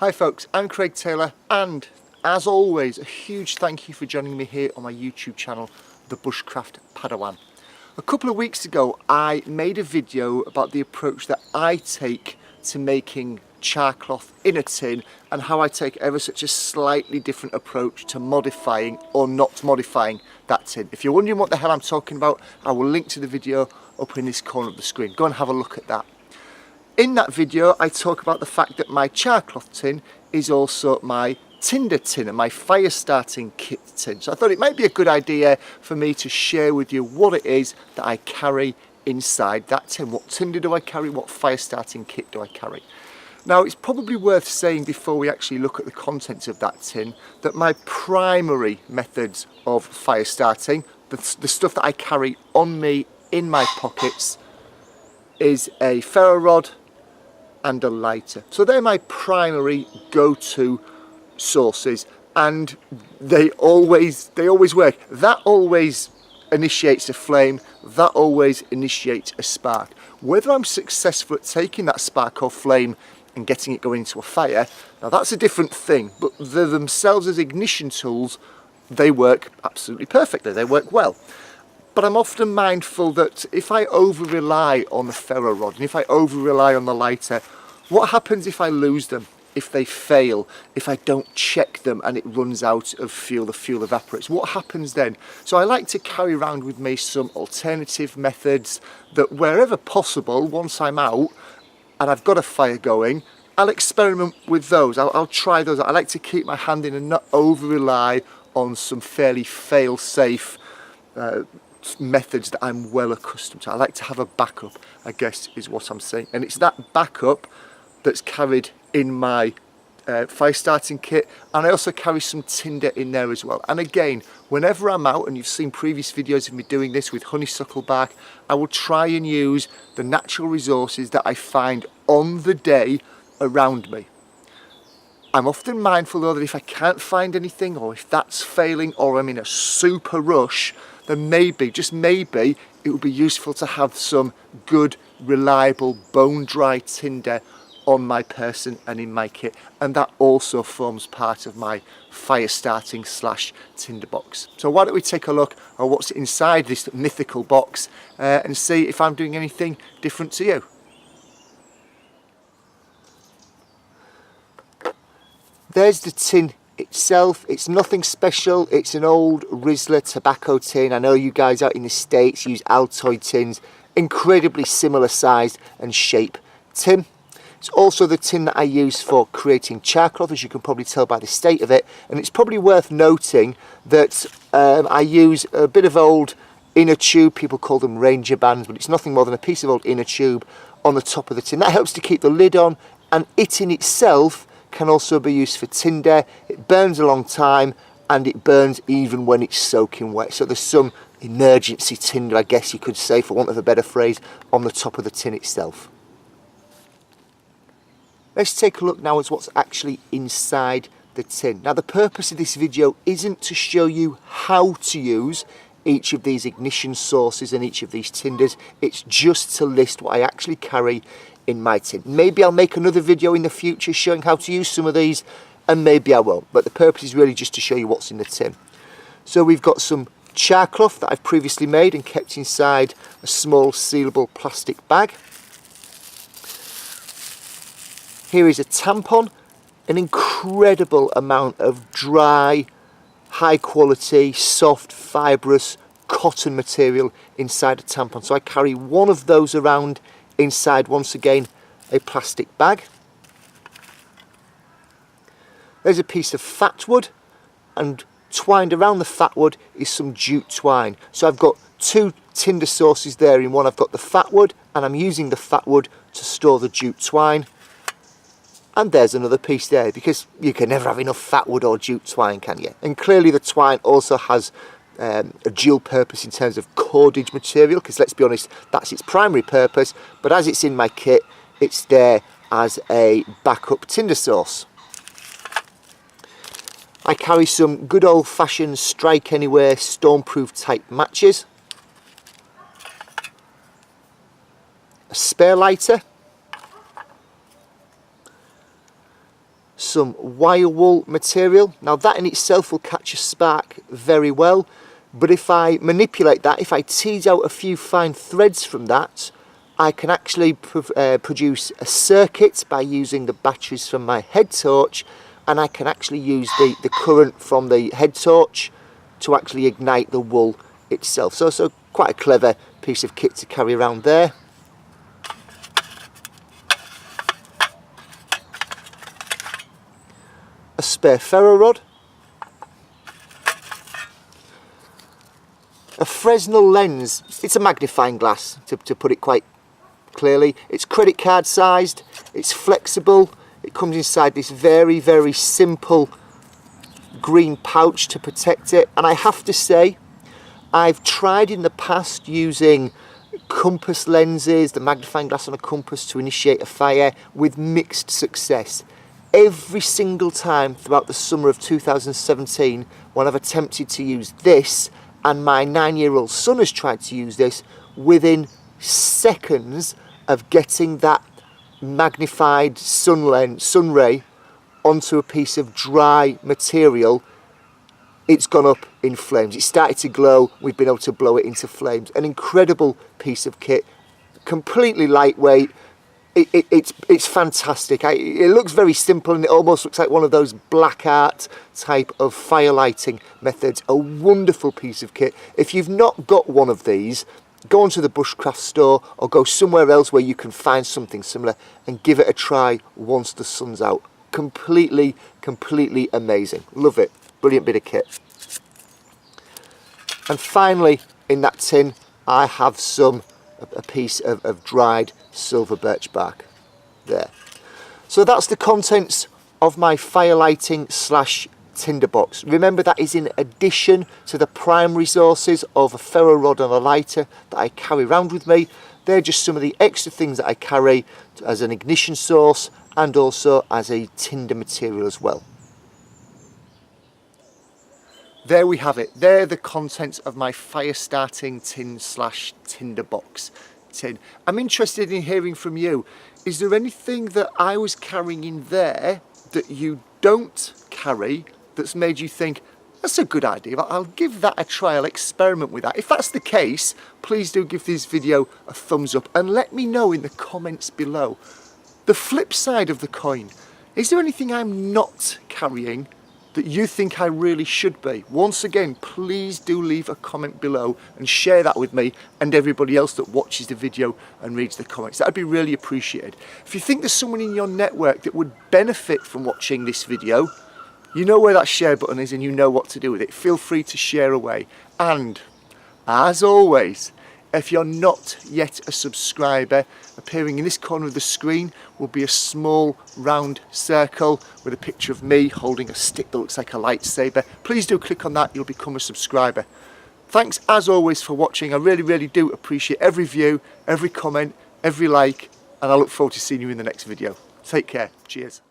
Hi folks, I'm Craig Taylor, and as always a huge thank you for joining me here on my YouTube channel, the Bushcraft Padawan. A couple of weeks ago I made a video about the approach that I take to making char cloth in a tin and how I take ever such a slightly different approach to modifying or not modifying that tin. If you're wondering what the hell I'm talking about, I will link to the video up in this corner of the screen. Go and have a look at that. In that video I talk about the fact that my char cloth tin is also my tinder tin and my fire starting kit tin. So I thought it might be a good idea for me to share with you what it is that I carry inside that tin. What tinder do I carry? What fire starting kit do I carry? Now it's probably worth saying before we actually look at the contents of that tin that my primary methods of fire starting, the stuff that I carry on me in my pockets, is a ferro rod and a lighter. So they're my primary go-to sources, and they always work. That always initiates a flame, that always initiates a spark. Whether I'm successful at taking that spark or flame and getting it going into a fire, now that's a different thing, but they themselves as ignition tools, they work absolutely perfectly, they work well. But I'm often mindful that if I over-rely on the ferro rod and if I over-rely on the lighter, what happens if I lose them, if they fail, if I don't check them and it runs out of fuel, the fuel evaporates? What happens then? So I like to carry around with me some alternative methods that wherever possible, once I'm out and I've got a fire going, I'll experiment with those. I'll try those. I like to keep my hand in and not over-rely on some fairly fail-safe methods that I'm well accustomed to. I like to have a backup, I guess is what I'm saying, and it's that backup that's carried in my fire starting kit, and I also carry some tinder in there as well. And again, whenever I'm out, and you've seen previous videos of me doing this with honeysuckle bark, I will try and use the natural resources that I find on the day around me. I'm often mindful though that if I can't find anything, or if that's failing, or I'm in a super rush, then maybe, just maybe, it would be useful to have some good, reliable, bone-dry tinder on my person and in my kit, and that also forms part of my fire starting / tinder box. So why don't we take a look at what's inside this mythical box and see if I'm doing anything different to you. There's the tin itself. It's nothing special. It's an old Rizzler tobacco tin. I know you guys out in the States use Altoid tins, incredibly similar sized and shape tin. It's also the tin that I use for creating char cloth, as you can probably tell by the state of it, and it's probably worth noting that I use a bit of old inner tube. People call them Ranger bands, but it's nothing more than a piece of old inner tube on the top of the tin. That helps to keep the lid on, and it in itself can also be used for tinder. It burns a long time and it burns even when it's soaking wet. So there's some emergency tinder, I guess you could say, for want of a better phrase, on the top of the tin itself. Let's take a look now at what's actually inside the tin. Now the purpose of this video isn't to show you how to use each of these ignition sources and each of these tinders. It's just to list what I actually carry in my tin. Maybe I'll make another video in the future showing how to use some of these, and maybe I won't, but the purpose is really just to show you what's in the tin. So we've got some char cloth that I've previously made and kept inside a small sealable plastic bag. Here is a tampon, an incredible amount of dry, high quality, soft, fibrous cotton material inside a tampon. So I carry one of those around inside, once again, a plastic bag. There's a piece of fat wood, and twined around the fat wood is some jute twine. So I've got two tinder sources there in one. I've got the fat wood, and I'm using the fat wood to store the jute twine. And there's another piece there, because you can never have enough fat wood or jute twine, can you? And clearly the twine also has a dual purpose in terms of cordage material, because let's be honest, that's its primary purpose, but as it's in my kit, it's there as a backup tinder source. I carry some good old-fashioned strike anywhere stormproof type matches, a spare lighter, some wire wool material. Now that in itself will catch a spark very well, but if I manipulate that, if I tease out a few fine threads from that, I can actually produce a circuit by using the batteries from my head torch, and I can actually use the current from the head torch to actually ignite the wool itself. So quite a clever piece of kit to carry around there. A spare ferro rod, a Fresnel lens. It's a magnifying glass, to put it quite clearly. It's credit card sized, it's flexible, it comes inside this very, very simple green pouch to protect it. And I have to say, I've tried in the past using compass lenses, the magnifying glass on a compass, to initiate a fire with mixed success. Every single time throughout the summer of 2017 when I've attempted to use this, and my 9-year-old son has tried to use this, within seconds of getting that magnified sun ray onto a piece of dry material, it's gone up in flames. It started to glow, we've been able to blow it into flames. An incredible piece of kit, completely lightweight. It's fantastic. It looks very simple, and it almost looks like one of those black art type of fire lighting methods. A wonderful piece of kit. If you've not got one of these, go onto the Bushcraft store or go somewhere else where you can find something similar and give it a try once the sun's out. Completely amazing. Love it. Brilliant bit of kit. And finally, in that tin, I have a piece of dried silver birch bark there. So that's the contents of my fire lighting / tinder box. Remember, that is in addition to the primary sources of a ferro rod and a lighter that I carry around with me. They're just some of the extra things that I carry as an ignition source and also as a tinder material as well. There we have it. They're the contents of my fire starting tin / tinder box tin. I'm interested in hearing from you. Is there anything that I was carrying in there that you don't carry that's made you think, that's a good idea, I'll give that a try, I'll experiment with that? If that's the case, please do give this video a thumbs up and let me know in the comments below. The flip side of the coin, is there anything I'm not carrying that you think I really should be? Once again, please do leave a comment below and share that with me and everybody else that watches the video and reads the comments. That would be really appreciated. If you think there's someone in your network that would benefit from watching this video, you know where that share button is and you know what to do with it. Feel free to share away. And as always, if you're not yet a subscriber, appearing in this corner of the screen will be a small round circle with a picture of me holding a stick that looks like a lightsaber. Please do click on that, you'll become a subscriber. Thanks as always for watching. I really do appreciate every view, every comment, every like, and I look forward to seeing you in the next video. Take care. Cheers.